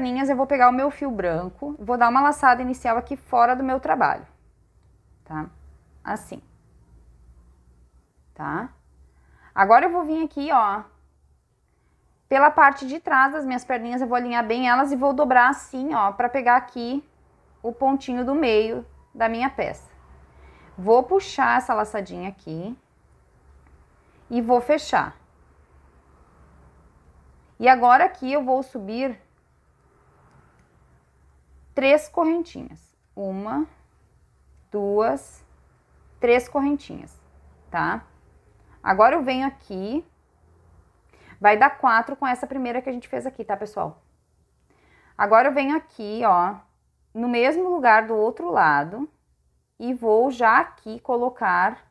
perninhas, eu vou pegar o meu fio branco, vou dar uma laçada inicial aqui fora do meu trabalho, tá? Assim. Tá? Agora eu vou vir aqui, ó, pela parte de trás das minhas perninhas, eu vou alinhar bem elas e vou dobrar assim, ó, pra pegar aqui o pontinho do meio da minha peça. Vou puxar essa laçadinha aqui e vou fechar. E agora aqui eu vou subir 3 correntinhas. 1, 2, 3 correntinhas, tá? Agora eu venho aqui, vai dar 4 com essa primeira que a gente fez aqui, tá, pessoal? Agora eu venho aqui, ó, no mesmo lugar do outro lado e vou já aqui colocar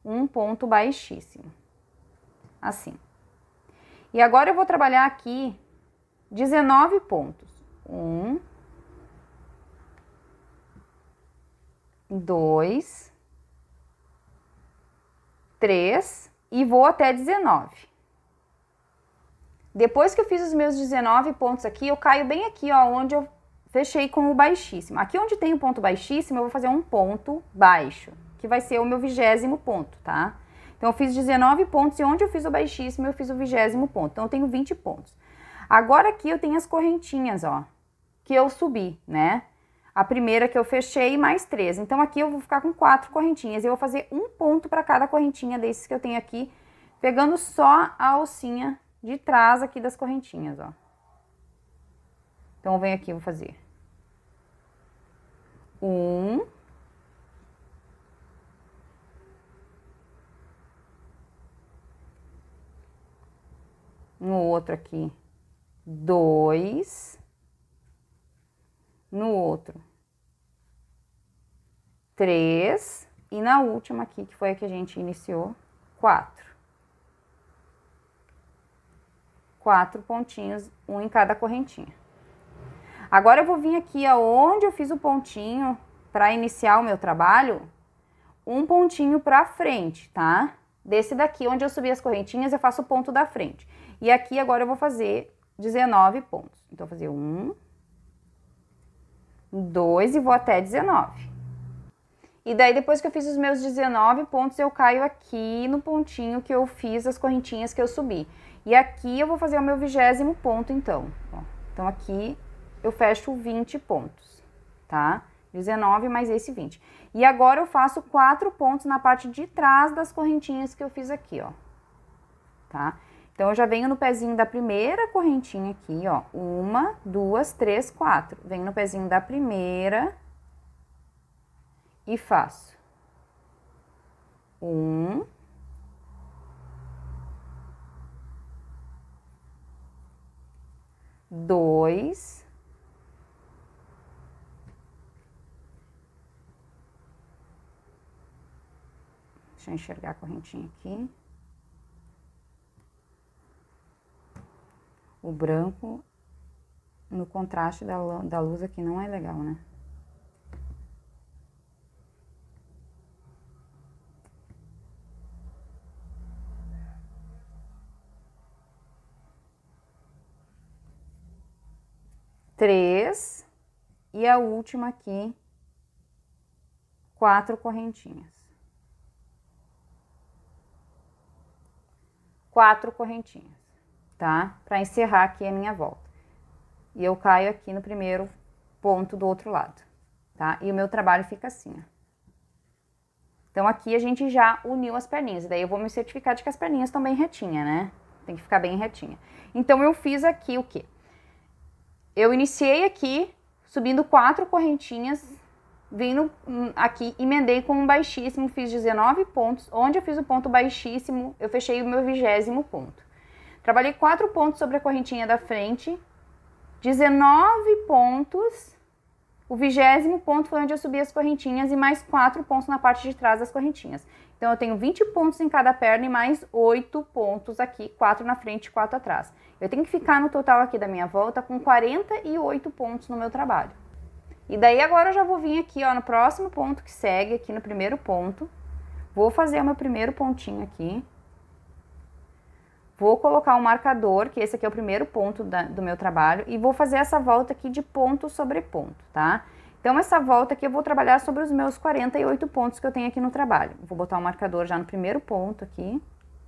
um ponto baixíssimo, assim. E agora eu vou trabalhar aqui 19 pontos. 1, 2, 3 e vou até 19. Depois que eu fiz os meus 19 pontos aqui, eu caio bem aqui, ó, onde eu fechei com o baixíssimo. Aqui onde tem o ponto baixíssimo, eu vou fazer um ponto baixo, que vai ser o meu 20º ponto, tá? Então, eu fiz 19 pontos e onde eu fiz o baixíssimo, eu fiz o 20º ponto. Então, eu tenho 20 pontos. Agora, aqui eu tenho as correntinhas, ó, que eu subi, né? A primeira que eu fechei, mais 3. Então, aqui eu vou ficar com 4 correntinhas. Eu vou fazer um ponto para cada correntinha desses que eu tenho aqui, pegando só a alcinha de trás aqui das correntinhas, ó. Então, eu venho aqui, vou fazer 1, no outro aqui 2, no outro 3 e na última aqui, que foi a que a gente iniciou, 4. 4 pontinhos, um em cada correntinha. Agora eu vou vir aqui aonde eu fiz o pontinho para iniciar o meu trabalho, um pontinho para frente, tá? Desse daqui, onde eu subi as correntinhas, eu faço o ponto da frente. E aqui agora eu vou fazer 19 pontos. Então, eu vou fazer 1, 2 e vou até 19. E daí, depois que eu fiz os meus 19 pontos, eu caio aqui no pontinho que eu fiz as correntinhas que eu subi. E aqui eu vou fazer o meu 20º ponto, então. Ó, então, aqui eu fecho 20 pontos, tá? 19 mais esse 20. E agora eu faço 4 pontos na parte de trás das correntinhas que eu fiz aqui, ó. Tá? Então, eu já venho no pezinho da primeira correntinha aqui, ó. 1, 2, 3, 4. Venho no pezinho da primeira e faço 1, 2, 'Deixa eu enxergar a correntinha aqui. O branco no contraste da luz aqui não é legal, né? Três e a última aqui, 4 correntinhas. 4 correntinhas, tá? Pra encerrar aqui a minha volta. E eu caio aqui no primeiro ponto do outro lado, tá? E o meu trabalho fica assim, ó. Então, aqui a gente já uniu as perninhas. Daí, eu vou me certificar de que as perninhas estão bem retinhas, né? Tem que ficar bem retinha. Então, eu fiz aqui o quê? Eu iniciei aqui, subindo 4 correntinhas, vindo aqui, emendei com um baixíssimo, fiz 19 pontos. Onde eu fiz o ponto baixíssimo, eu fechei o meu 20º ponto. Trabalhei 4 pontos sobre a correntinha da frente, 19 pontos. O 20º ponto foi onde eu subi as correntinhas e mais 4 pontos na parte de trás das correntinhas. Então, eu tenho 20 pontos em cada perna e mais 8 pontos aqui, 4 na frente e 4 atrás. Eu tenho que ficar no total aqui da minha volta com 48 pontos no meu trabalho. E daí, agora eu já vou vir aqui, ó, no próximo ponto que segue, aqui no primeiro ponto. Vou fazer o meu primeiro pontinho aqui. Vou colocar um marcador, que esse aqui é o primeiro ponto do meu trabalho, e vou fazer essa volta aqui de ponto sobre ponto, tá? Então, essa volta aqui eu vou trabalhar sobre os meus 48 pontos que eu tenho aqui no trabalho. Vou botar o marcador já no primeiro ponto aqui,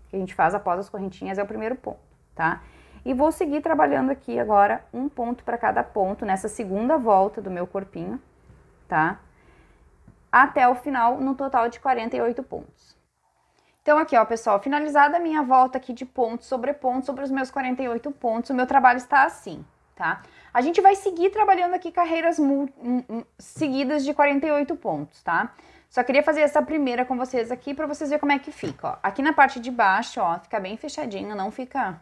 que a gente faz após as correntinhas, é o primeiro ponto, tá? E vou seguir trabalhando aqui agora um ponto para cada ponto nessa segunda volta do meu corpinho, tá? Até o final, no total de 48 pontos. Então, aqui, ó, pessoal, finalizada a minha volta aqui de ponto sobre os meus 48 pontos, o meu trabalho está assim, tá? A gente vai seguir trabalhando aqui carreiras seguidas de 48 pontos, tá? Só queria fazer essa primeira com vocês aqui para vocês verem como é que fica, ó. Aqui na parte de baixo, ó, fica bem fechadinho, não fica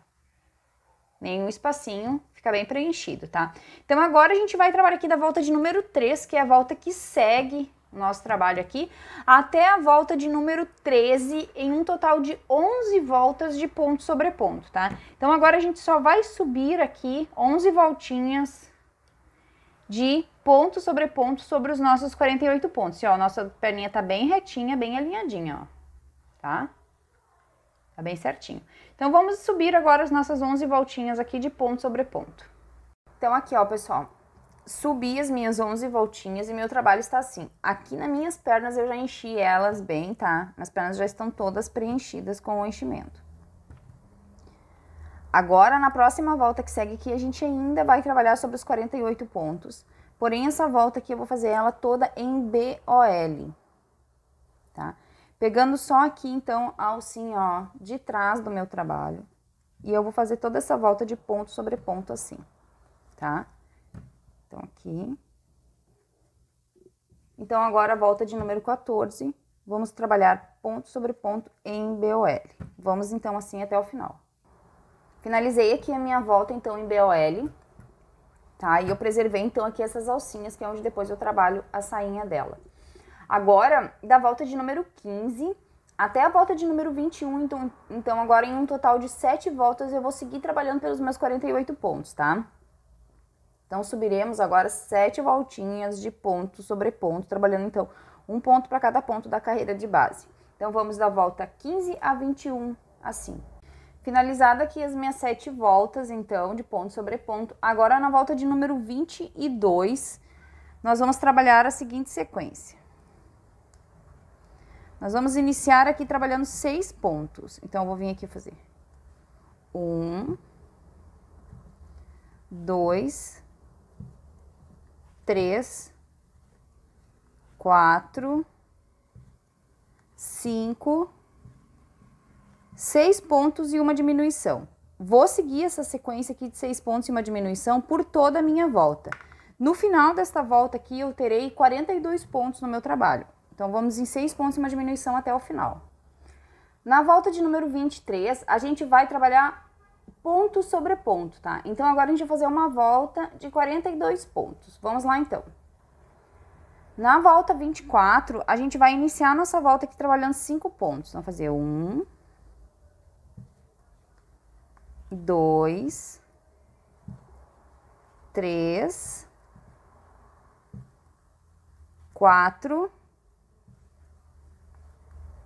nenhum espacinho, fica bem preenchido, tá? Então, agora a gente vai trabalhar aqui da volta de número 3, que é a volta que segue o nosso trabalho aqui, até a volta de número 13, em um total de 11 voltas de ponto sobre ponto, tá? Então, agora a gente só vai subir aqui 11 voltinhas de ponto sobre os nossos 48 pontos. E, ó, nossa perninha tá bem retinha, bem alinhadinha, ó, tá? Tá bem certinho. Então, vamos subir agora as nossas 11 voltinhas aqui de ponto sobre ponto. Então, aqui, ó, pessoal, subi as minhas 11 voltinhas e meu trabalho está assim. Aqui nas minhas pernas eu já enchi elas bem, tá? As pernas já estão todas preenchidas com o enchimento. Agora, na próxima volta que segue aqui, a gente ainda vai trabalhar sobre os 48 pontos. Porém, essa volta aqui eu vou fazer ela toda em BOL, tá? Pegando só aqui, então, a alcinha, ó, de trás do meu trabalho. E eu vou fazer toda essa volta de ponto sobre ponto assim, tá? Então, aqui. Então, agora a volta de número 14, vamos trabalhar ponto sobre ponto em BOL. Vamos, então, assim até o final. Finalizei aqui a minha volta, então, em BOL, tá? E eu preservei, então, aqui essas alcinhas, que é onde depois eu trabalho a sainha dela. Agora, da volta de número 15 até a volta de número 21, então agora em um total de 7 voltas, eu vou seguir trabalhando pelos meus 48 pontos, tá? Então, subiremos agora 7 voltinhas de ponto sobre ponto, trabalhando, então, um ponto para cada ponto da carreira de base. Então, vamos da volta 15 a 21, assim. Finalizada aqui as minhas 7 voltas, então, de ponto sobre ponto. Agora, na volta de número 22, nós vamos trabalhar a seguinte sequência. Nós vamos iniciar aqui trabalhando 6 pontos. Então, eu vou vir aqui fazer 1, 2, 3, 4, 5, 6 pontos e uma diminuição. Vou seguir essa sequência aqui de 6 pontos e uma diminuição por toda a minha volta. No final desta volta aqui, eu terei 42 pontos no meu trabalho. Então, vamos em 6 pontos e uma diminuição até o final. Na volta de número 23, a gente vai trabalhar ponto sobre ponto, tá? Então, agora a gente vai fazer uma volta de 42 pontos. Vamos lá, então. Na volta 24, a gente vai iniciar a nossa volta aqui trabalhando 5 pontos. Vamos fazer 1, 2, 3, 4,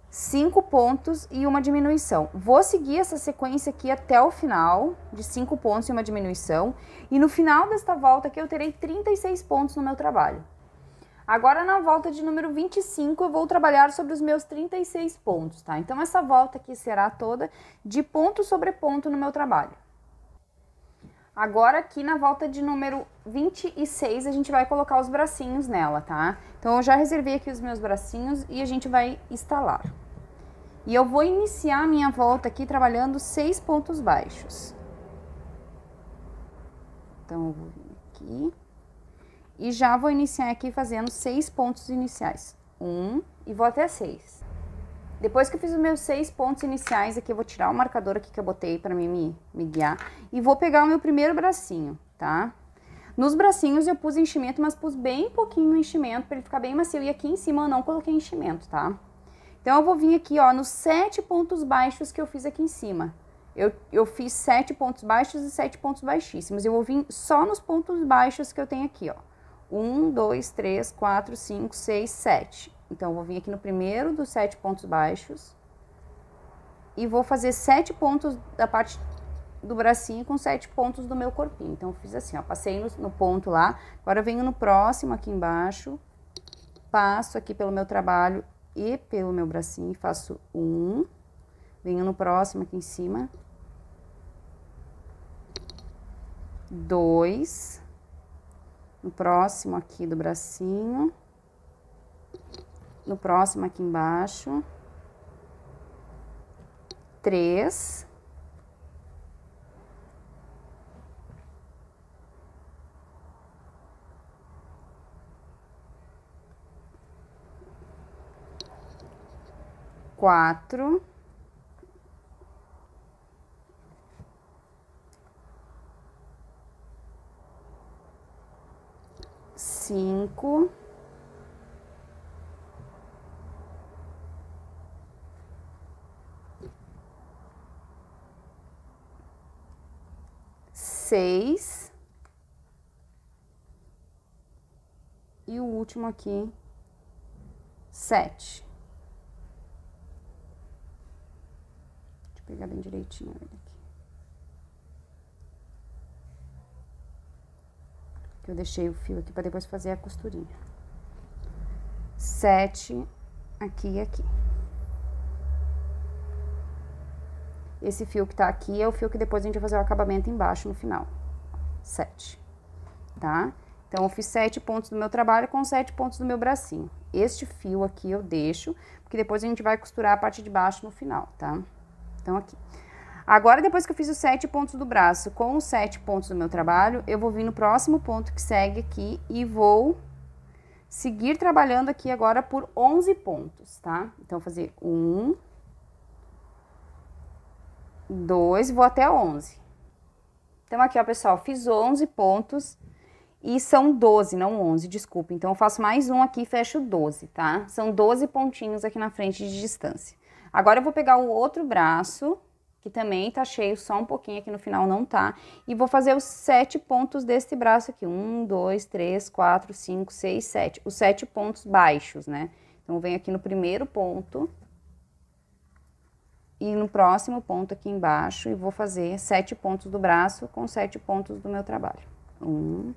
5 pontos e uma diminuição. Vou seguir essa sequência aqui até o final, de 5 pontos e uma diminuição. E no final desta volta aqui eu terei 36 pontos no meu trabalho. Agora, na volta de número 25, eu vou trabalhar sobre os meus 36 pontos, tá? Então, essa volta aqui será toda de ponto sobre ponto no meu trabalho. Agora, aqui na volta de número 26, a gente vai colocar os bracinhos nela, tá? Então, eu já reservei aqui os meus bracinhos e a gente vai instalar. E eu vou iniciar a minha volta aqui trabalhando 6 pontos baixos. Então, eu vou vir aqui e já vou iniciar aqui fazendo 6 pontos iniciais. 1 e vou até 6. Depois que eu fiz os meus 6 pontos iniciais aqui, eu vou tirar o marcador aqui que eu botei para mim me guiar e vou pegar o meu primeiro bracinho, tá? Nos bracinhos eu pus enchimento, mas pus bem pouquinho enchimento para ele ficar bem macio. E aqui em cima eu não coloquei enchimento, tá? Então, eu vou vir aqui, ó, nos 7 pontos baixos que eu fiz aqui em cima. Eu fiz 7 pontos baixos e 7 pontos baixíssimos. Eu vou vir só nos pontos baixos que eu tenho aqui, ó. 1, 2, 3, 4, 5, 6, 7. Então, eu vou vir aqui no primeiro dos 7 pontos baixos. e vou fazer 7 pontos da parte do bracinho com 7 pontos do meu corpinho. Então, eu fiz assim, ó, passei no ponto lá, agora eu venho no próximo aqui embaixo, passo aqui pelo meu trabalho e pelo meu bracinho, faço 1, venho no próximo aqui em cima, 2, no próximo aqui do bracinho, no próximo aqui embaixo, 3, quatro, 5, 6 e o último aqui, 7. Deixa eu pegar bem direitinho ele aqui. Que eu deixei o fio aqui para depois fazer a costurinha. 7 aqui e aqui. Esse fio que tá aqui é o fio que depois a gente vai fazer o acabamento embaixo no final. 7, tá? Então, eu fiz 7 pontos do meu trabalho com 7 pontos do meu bracinho. Este fio aqui eu deixo, porque depois a gente vai costurar a parte de baixo no final, tá? Então, aqui. Agora, depois que eu fiz os 7 pontos do braço com os 7 pontos do meu trabalho, eu vou vir no próximo ponto que segue aqui e vou seguir trabalhando aqui agora por 11 pontos, tá? Então, vou fazer 1, 2, vou até 11. Então, aqui, ó, pessoal, fiz 11 pontos e são 12, não 11, desculpa. Então, eu faço mais um aqui e fecho 12, tá? São 12 pontinhos aqui na frente de distância. Agora, eu vou pegar o outro braço, que também tá cheio, só um pouquinho aqui no final não tá, e vou fazer os 7 pontos desse braço aqui. 1, 2, 3, 4, 5, 6, 7. Os 7 pontos baixos, né? Então, eu venho aqui no primeiro ponto e no próximo ponto aqui embaixo e vou fazer 7 pontos do braço com 7 pontos do meu trabalho. 1,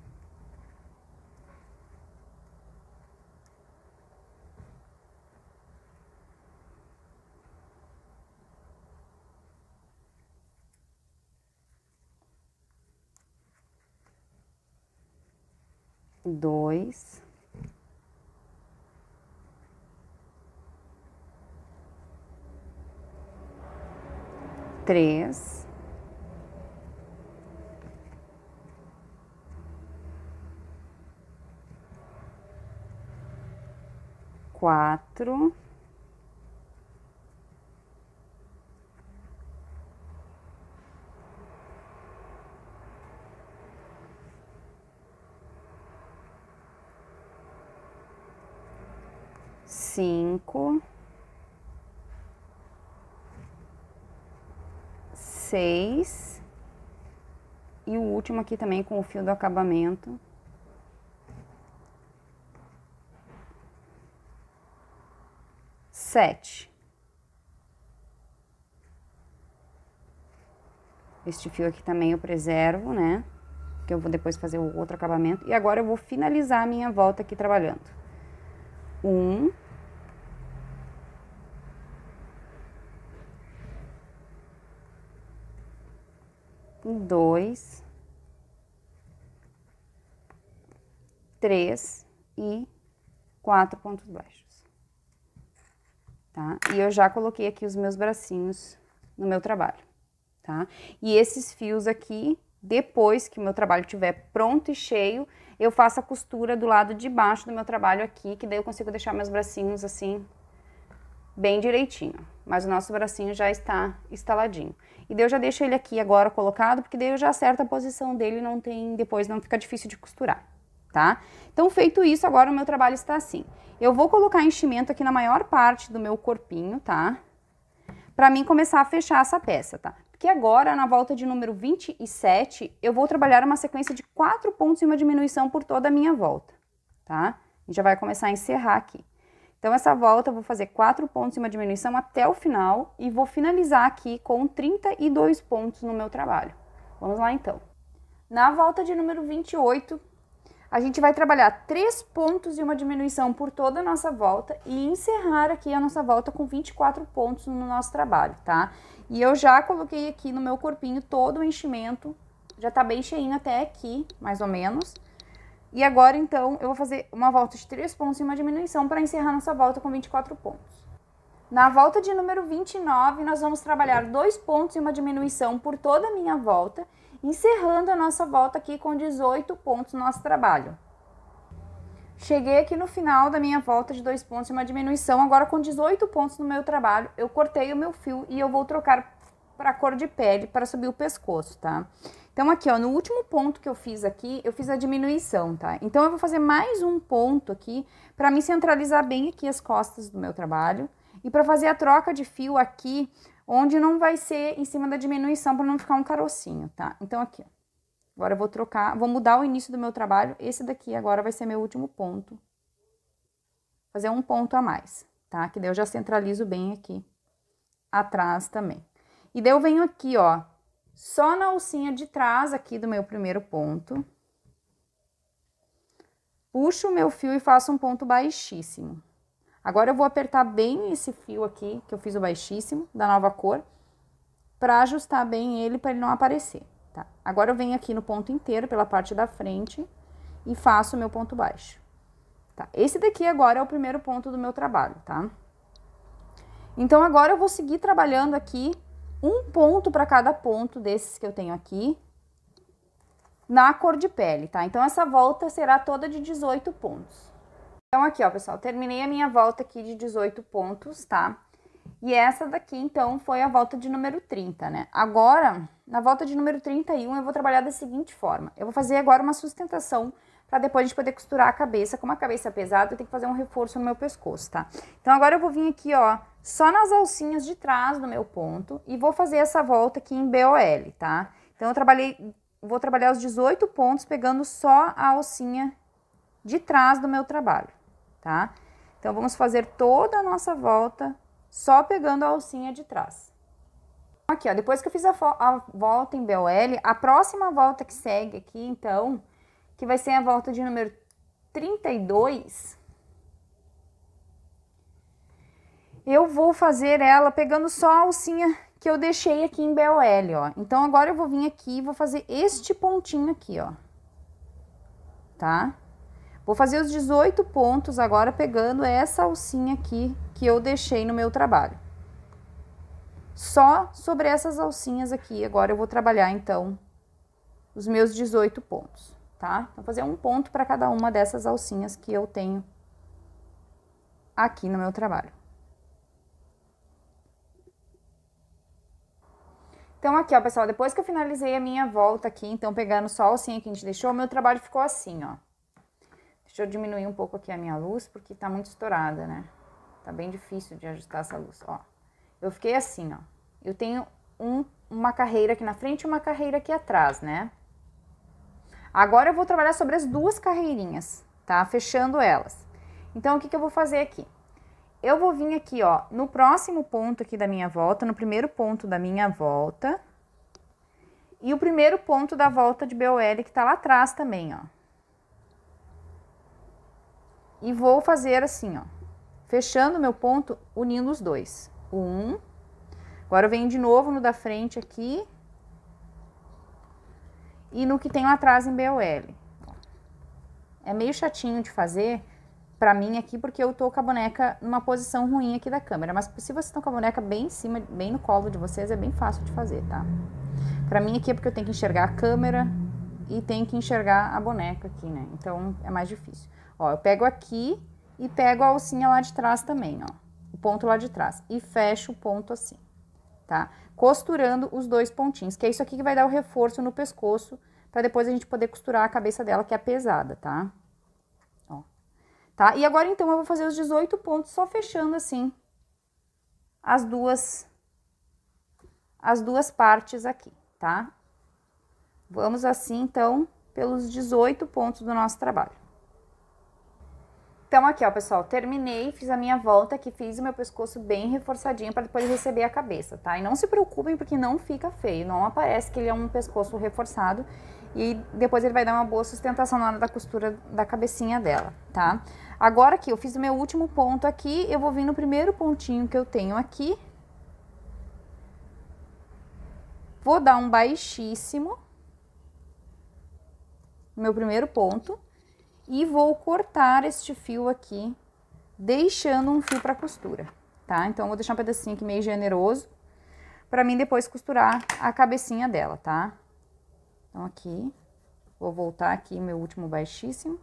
2, 3, 4, 5, 6 e o último aqui também com o fio do acabamento. 7. Este fio aqui também eu preservo, né? Que eu vou depois fazer o outro acabamento. E agora eu vou finalizar a minha volta aqui trabalhando. 1, 2, 3 e 4 pontos baixos, tá? E eu já coloquei aqui os meus bracinhos no meu trabalho, tá? E esses fios aqui, depois que o meu trabalho estiver pronto e cheio, eu faço a costura do lado de baixo do meu trabalho aqui, que daí eu consigo deixar meus bracinhos assim, bem direitinho. Mas o nosso bracinho já está instaladinho. E daí eu já deixo ele aqui agora colocado, porque daí eu já acerto a posição dele e depois não fica difícil de costurar, tá? Então, feito isso, agora o meu trabalho está assim. Eu vou colocar enchimento aqui na maior parte do meu corpinho, tá? Pra mim começar a fechar essa peça, tá? Porque agora, na volta de número 27, eu vou trabalhar uma sequência de 4 pontos e uma diminuição por toda a minha volta, tá? A gente já vai começar a encerrar aqui. Então, essa volta eu vou fazer 4 pontos e uma diminuição até o final e vou finalizar aqui com 32 pontos no meu trabalho. Vamos lá, então. Na volta de número 28, a gente vai trabalhar 3 pontos e uma diminuição por toda a nossa volta e encerrar aqui a nossa volta com 24 pontos no nosso trabalho, tá? E eu já coloquei aqui no meu corpinho todo o enchimento, já tá bem cheinho até aqui, mais ou menos. E agora, então, eu vou fazer uma volta de 3 pontos e uma diminuição para encerrar nossa volta com 24 pontos. Na volta de número 29, nós vamos trabalhar 2 pontos e uma diminuição por toda a minha volta, encerrando a nossa volta aqui com 18 pontos no nosso trabalho. Cheguei aqui no final da minha volta de 2 pontos e uma diminuição, agora com 18 pontos no meu trabalho, eu cortei o meu fio e eu vou trocar para a cor de pele para subir o pescoço, tá? Então, aqui, ó, no último ponto que eu fiz aqui, eu fiz a diminuição, tá? Então, eu vou fazer mais um ponto aqui para me centralizar bem aqui as costas do meu trabalho e para fazer a troca de fio aqui, onde não vai ser em cima da diminuição para não ficar um carocinho, tá? Então, aqui, ó. Agora eu vou trocar, vou mudar o início do meu trabalho. Esse daqui agora vai ser meu último ponto. Fazer um ponto a mais, tá? Que daí eu já centralizo bem aqui atrás também. E daí eu venho aqui, ó, só na alcinha de trás aqui do meu primeiro ponto. Puxo o meu fio e faço um ponto baixíssimo. Agora eu vou apertar bem esse fio aqui, que eu fiz o baixíssimo, da nova cor, pra ajustar bem ele, pra ele não aparecer, tá? Agora eu venho aqui no ponto inteiro, pela parte da frente, e faço o meu ponto baixo, tá? Esse daqui agora é o primeiro ponto do meu trabalho, tá? Então, agora eu vou seguir trabalhando aqui um ponto para cada ponto desses que eu tenho aqui, na cor de pele, tá? Então, essa volta será toda de 18 pontos. Então, aqui, ó, pessoal, terminei a minha volta aqui de 18 pontos, tá? E essa daqui, então, foi a volta de número 30, né? Agora, na volta de número 31, eu vou trabalhar da seguinte forma. Eu vou fazer agora uma sustentação para depois a gente poder costurar a cabeça. Como a cabeça é pesada, eu tenho que fazer um reforço no meu pescoço, tá? Então, agora eu vou vir aqui, ó, só nas alcinhas de trás do meu ponto e vou fazer essa volta aqui em BOL, tá? Então, vou trabalhar os 18 pontos pegando só a alcinha de trás do meu trabalho, tá? Então, vamos fazer toda a nossa volta só pegando a alcinha de trás. Aqui, ó, depois que eu fiz a volta em BOL, a próxima volta que segue aqui, então, que vai ser a volta de número 32, eu vou fazer ela pegando só a alcinha que eu deixei aqui em BOL, ó. Então, agora eu vou vir aqui e vou fazer este pontinho aqui, ó, tá? Vou fazer os 18 pontos agora pegando essa alcinha aqui que eu deixei no meu trabalho. Só sobre essas alcinhas aqui, agora eu vou trabalhar, então, os meus 18 pontos, tá? Vou fazer um ponto para cada uma dessas alcinhas que eu tenho aqui no meu trabalho. Então, aqui, ó, pessoal, depois que eu finalizei a minha volta aqui, então, pegando só a alcinha que a gente deixou, o meu trabalho ficou assim, ó. Deixa eu diminuir um pouco aqui a minha luz, porque tá muito estourada, né? Tá bem difícil de ajustar essa luz, ó. Eu fiquei assim, ó. Eu tenho uma carreira aqui na frente e uma carreira aqui atrás, né? Agora eu vou trabalhar sobre as duas carreirinhas, tá? Fechando elas. Então, o que que eu vou fazer aqui? Eu vou vir aqui, ó, no próximo ponto aqui da minha volta, no primeiro ponto da minha volta. E o primeiro ponto da volta de BOL que tá lá atrás também, ó. E vou fazer assim, ó, fechando meu ponto, unindo os dois. Agora eu venho de novo no da frente aqui. E no que tem lá atrás em BOL. É meio chatinho de fazer pra mim aqui, porque eu tô com a boneca numa posição ruim aqui da câmera. Mas se vocês estão com a boneca bem em cima, bem no colo de vocês, é bem fácil de fazer, tá? Pra mim aqui é porque eu tenho que enxergar a câmera e tenho que enxergar a boneca aqui, né? Então, é mais difícil. Ó, eu pego aqui e pego a alcinha lá de trás também, ó. O ponto lá de trás. E fecho o ponto assim, tá? Costurando os dois pontinhos, que é isso aqui que vai dar o reforço no pescoço, pra depois a gente poder costurar a cabeça dela, que é pesada, tá? Ó. Tá? E agora, então, eu vou fazer os 18 pontos só fechando assim as duas partes aqui, tá? Vamos assim, então, pelos 18 pontos do nosso trabalho. Então, aqui, ó, pessoal, terminei, fiz a minha volta aqui, fiz o meu pescoço bem reforçadinho para depois receber a cabeça, tá? E não se preocupem porque não fica feio, não aparece que ele é um pescoço reforçado e depois ele vai dar uma boa sustentação na hora da costura da cabecinha dela, tá? Agora aqui, eu fiz o meu último ponto aqui, eu vou vir no primeiro pontinho que eu tenho aqui. Vou dar um baixíssimo, no meu primeiro ponto. E vou cortar este fio aqui, deixando um fio para costura, tá? Então, eu vou deixar um pedacinho aqui meio generoso, para mim depois costurar a cabecinha dela, tá? Então, aqui, vou voltar aqui meu último baixíssimo,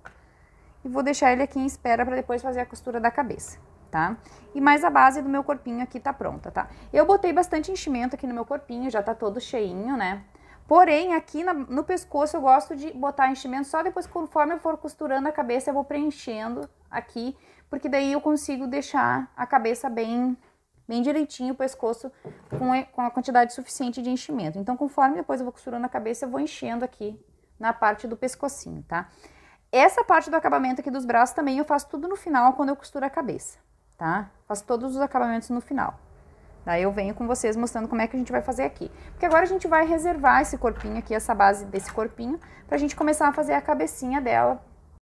e vou deixar ele aqui em espera para depois fazer a costura da cabeça, tá? E mais a base do meu corpinho aqui tá pronta, tá? Eu botei bastante enchimento aqui no meu corpinho, já tá todo cheinho, né? Porém, aqui no pescoço eu gosto de botar enchimento só depois, conforme eu for costurando a cabeça, eu vou preenchendo aqui, porque daí eu consigo deixar a cabeça bem direitinho, o pescoço com a quantidade suficiente de enchimento. Então, conforme depois eu vou costurando a cabeça, eu vou enchendo aqui na parte do pescocinho, tá? Essa parte do acabamento aqui dos braços também eu faço tudo no final, quando eu costuro a cabeça, tá? Faço todos os acabamentos no final. Daí eu venho com vocês mostrando como é que a gente vai fazer aqui. Porque agora a gente vai reservar esse corpinho aqui, essa base desse corpinho, pra gente começar a fazer a cabecinha dela,